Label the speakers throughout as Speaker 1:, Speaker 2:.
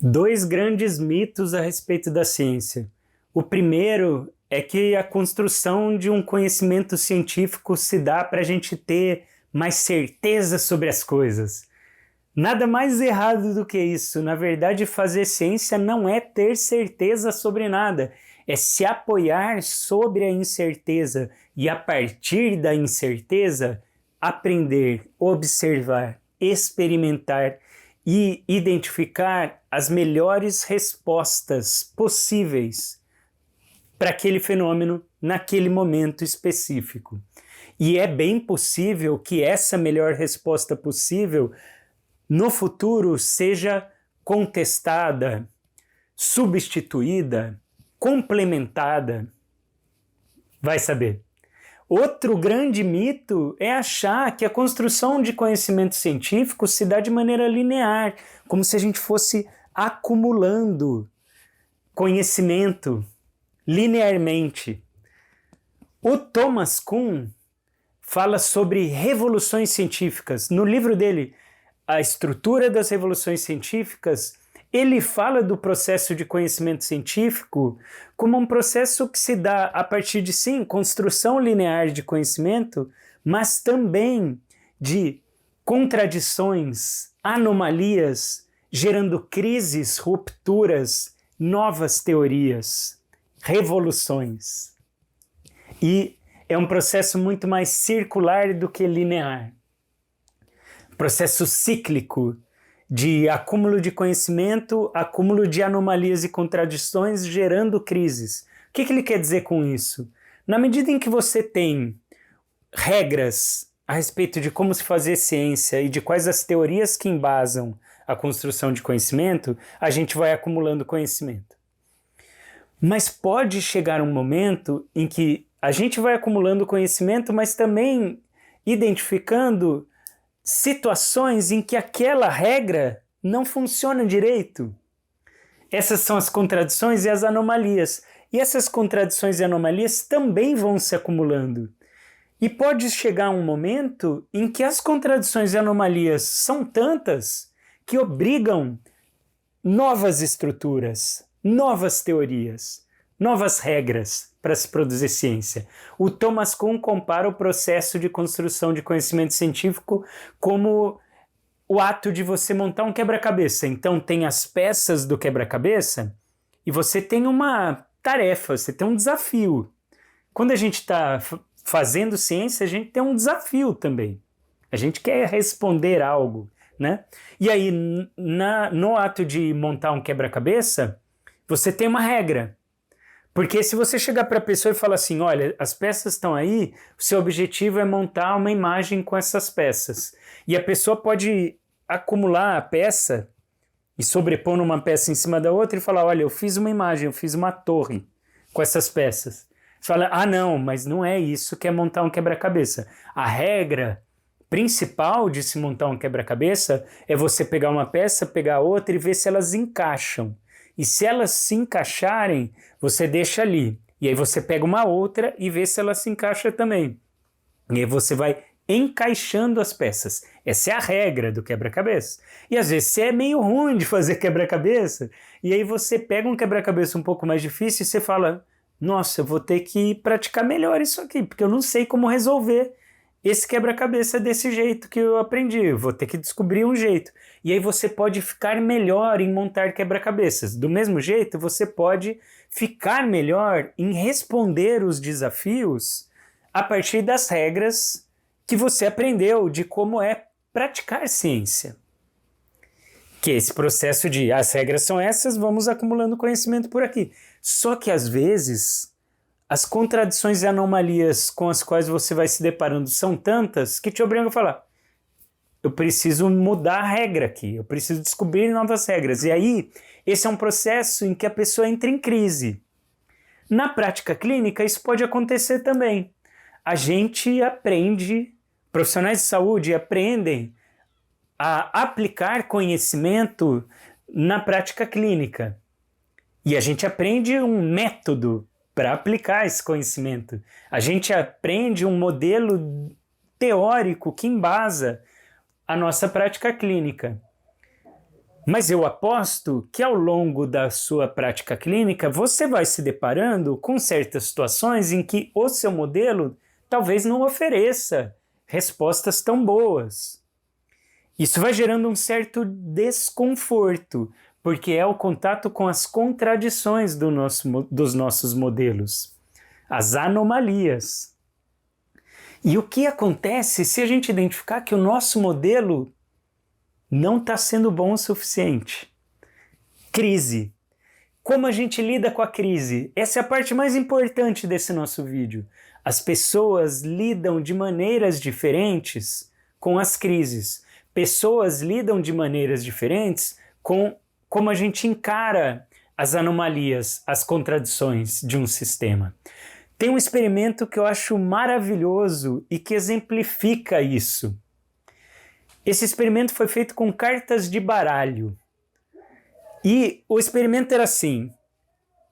Speaker 1: Dois grandes mitos a respeito da ciência. O primeiro é que a construção de um conhecimento científico se dá para a gente ter mais certeza sobre as coisas. Nada mais errado do que isso. Na verdade, fazer ciência não é ter certeza sobre nada, é se apoiar sobre a incerteza e, a partir da incerteza, aprender, observar, experimentar e identificar as melhores respostas possíveis para aquele fenômeno naquele momento específico. E é bem possível que essa melhor resposta possível no futuro seja contestada, substituída, complementada. Vai saber. Outro grande mito é achar que a construção de conhecimento científico se dá de maneira linear, como se a gente fosse acumulando conhecimento linearmente. O Thomas Kuhn fala sobre revoluções científicas. No livro dele, A Estrutura das Revoluções Científicas, ele fala do processo de conhecimento científico como um processo que se dá a partir de, sim, construção linear de conhecimento, mas também de contradições, anomalias, gerando crises, rupturas, novas teorias, revoluções. E é um processo muito mais circular do que linear. Processo cíclico de acúmulo de conhecimento, acúmulo de anomalias e contradições, gerando crises. O que ele quer dizer com isso? Na medida em que você tem regras a respeito de como se fazer ciência e de quais as teorias que embasam a construção de conhecimento, a gente vai acumulando conhecimento. Mas pode chegar um momento em que a gente vai acumulando conhecimento, mas também identificando situações em que aquela regra não funciona direito. Essas são as contradições e as anomalias. E essas contradições e anomalias também vão se acumulando. E pode chegar um momento em que as contradições e anomalias são tantas que obrigam novas estruturas, novas teorias, novas regras para se produzir ciência. O Thomas Kuhn compara o processo de construção de conhecimento científico como o ato de você montar um quebra-cabeça. Então tem as peças do quebra-cabeça e você tem uma tarefa, você tem um desafio. Quando a gente está fazendo ciência, a gente tem um desafio também. A gente quer responder algo, né? E aí, no ato de montar um quebra-cabeça, você tem uma regra. Porque se você chegar para a pessoa e falar assim, olha, as peças estão aí, o seu objetivo é montar uma imagem com essas peças. E a pessoa pode acumular a peça e sobrepor uma peça em cima da outra e falar, olha, eu fiz uma imagem, eu fiz uma torre com essas peças. Você fala, ah não, mas não é isso que é montar um quebra-cabeça. A regra principal de se montar um quebra-cabeça é você pegar uma peça, pegar outra e ver se elas encaixam. E se elas se encaixarem, você deixa ali. E aí você pega uma outra e vê se ela se encaixa também. E aí você vai encaixando as peças. Essa é a regra do quebra-cabeça. E às vezes você é meio ruim de fazer quebra-cabeça, e aí você pega um quebra-cabeça um pouco mais difícil e você fala, nossa, eu vou ter que praticar melhor isso aqui, porque eu não sei como resolver esse quebra-cabeça desse jeito que eu aprendi, eu vou ter que descobrir um jeito. E aí você pode ficar melhor em montar quebra-cabeças. Do mesmo jeito, você pode ficar melhor em responder os desafios a partir das regras que você aprendeu de como é praticar ciência. Que é esse processo de as regras são essas, vamos acumulando conhecimento por aqui. Só que às vezes as contradições e anomalias com as quais você vai se deparando são tantas que te obrigam a falar, eu preciso mudar a regra aqui, eu preciso descobrir novas regras. E aí, esse é um processo em que a pessoa entra em crise. Na prática clínica, isso pode acontecer também. A gente aprende, profissionais de saúde aprendem a aplicar conhecimento na prática clínica. E a gente aprende um método para aplicar esse conhecimento. A gente aprende um modelo teórico que embasa a nossa prática clínica. Mas eu aposto que ao longo da sua prática clínica você vai se deparando com certas situações em que o seu modelo talvez não ofereça respostas tão boas. Isso vai gerando um certo desconforto, porque é o contato com as contradições dos nossos modelos, as anomalias. E o que acontece se a gente identificar que o nosso modelo não está sendo bom o suficiente? Crise. Como a gente lida com a crise? Essa é a parte mais importante desse nosso vídeo. As pessoas lidam de maneiras diferentes com as crises. Pessoas lidam de maneiras diferentes com como a gente encara as anomalias, as contradições de um sistema. Tem um experimento que eu acho maravilhoso e que exemplifica isso. Esse experimento foi feito com cartas de baralho. E o experimento era assim: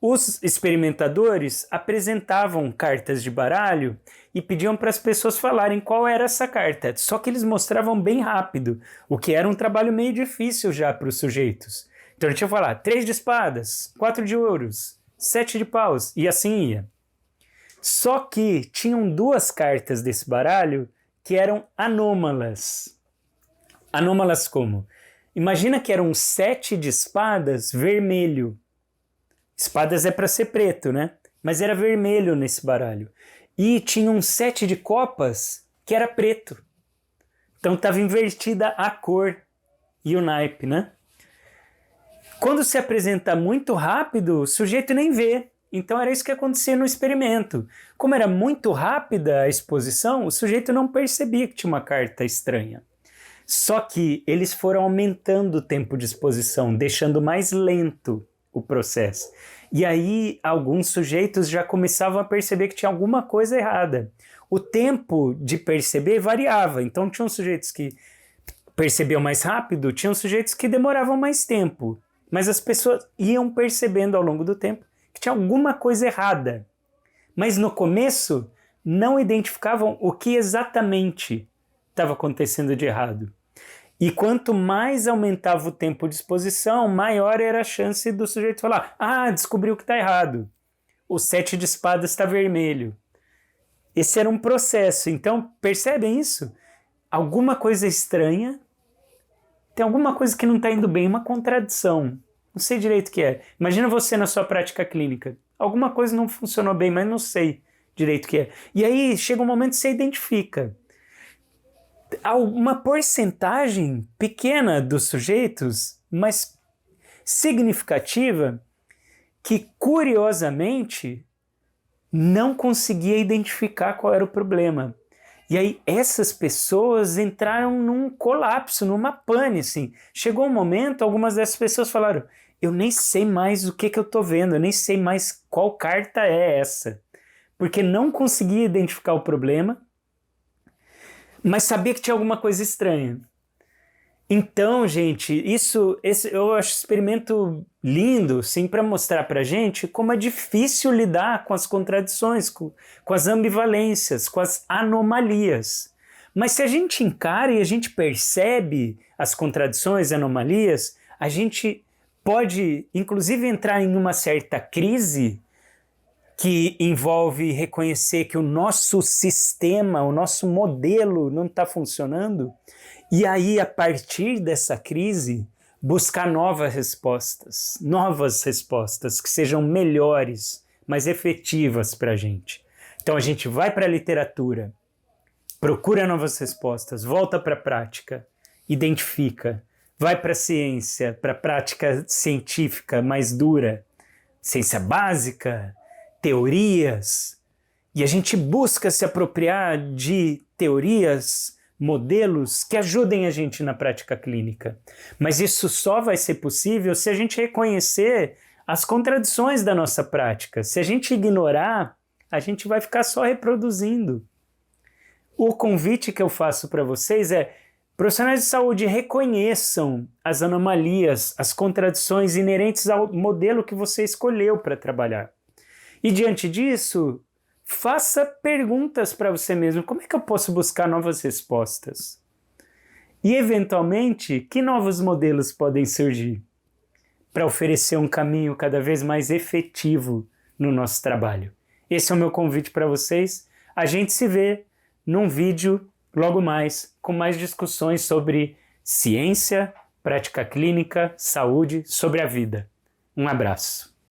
Speaker 1: os experimentadores apresentavam cartas de baralho e pediam para as pessoas falarem qual era essa carta. Só que eles mostravam bem rápido, o que era um trabalho meio difícil já para os sujeitos. Então ele tinha que falar 3 de espadas, 4 de ouros, 7 de paus, e assim ia. Só que tinham 2 cartas desse baralho que eram anômalas. Anômalas como? Imagina que era um 7 de espadas vermelho. Espadas é para ser preto, né? Mas era vermelho nesse baralho. E tinha um 7 de copas que era preto. Então estava invertida a cor e o naipe, né? Quando se apresenta muito rápido, o sujeito nem vê. Então era isso que acontecia no experimento. Como era muito rápida a exposição, o sujeito não percebia que tinha uma carta estranha. Só que eles foram aumentando o tempo de exposição, deixando mais lento o processo. E aí alguns sujeitos já começavam a perceber que tinha alguma coisa errada. O tempo de perceber variava, então tinham sujeitos que percebiam mais rápido, tinham sujeitos que demoravam mais tempo. Mas as pessoas iam percebendo ao longo do tempo que tinha alguma coisa errada. Mas no começo não identificavam o que exatamente estava acontecendo de errado. E quanto mais aumentava o tempo de exposição, maior era a chance do sujeito falar: ah, descobriu que está errado. O 7 de espadas está vermelho. Esse era um processo. Então, percebem isso? Alguma coisa estranha, tem alguma coisa que não está indo bem, uma contradição. Não sei direito o que é. Imagina você na sua prática clínica. Alguma coisa não funcionou bem, mas não sei direito o que é. E aí chega um momento que você identifica. Há uma porcentagem pequena dos sujeitos, mas significativa, que curiosamente não conseguia identificar qual era o problema. E aí essas pessoas entraram num colapso, numa pane, assim. Chegou um momento, algumas dessas pessoas falaram: eu nem sei mais o que eu estou vendo, eu nem sei mais qual carta é essa. Porque não conseguia identificar o problema, mas sabia que tinha alguma coisa estranha. Então, gente, eu acho esse experimento lindo, sim, para mostrar para a gente como é difícil lidar com as contradições, com as ambivalências, com as anomalias. Mas se a gente encara e a gente percebe as contradições e anomalias, a gente pode, inclusive, entrar em uma certa crise que envolve reconhecer que o nosso sistema, o nosso modelo não está funcionando, e aí, a partir dessa crise, buscar novas respostas que sejam melhores, mais efetivas para a gente. Então a gente vai para a literatura, procura novas respostas, volta para a prática, identifica, vai para a ciência, para a prática científica mais dura, ciência básica, teorias, e a gente busca se apropriar de teorias, modelos que ajudem a gente na prática clínica. Mas isso só vai ser possível se a gente reconhecer as contradições da nossa prática. Se a gente ignorar, a gente vai ficar só reproduzindo. O convite que eu faço para vocês é: profissionais de saúde, reconheçam as anomalias, as contradições inerentes ao modelo que você escolheu para trabalhar. E diante disso, faça perguntas para você mesmo. Como é que eu posso buscar novas respostas? E, eventualmente, que novos modelos podem surgir para oferecer um caminho cada vez mais efetivo no nosso trabalho? Esse é o meu convite para vocês. A gente se vê num vídeo logo mais, com mais discussões sobre ciência, prática clínica, saúde, sobre a vida. Um abraço.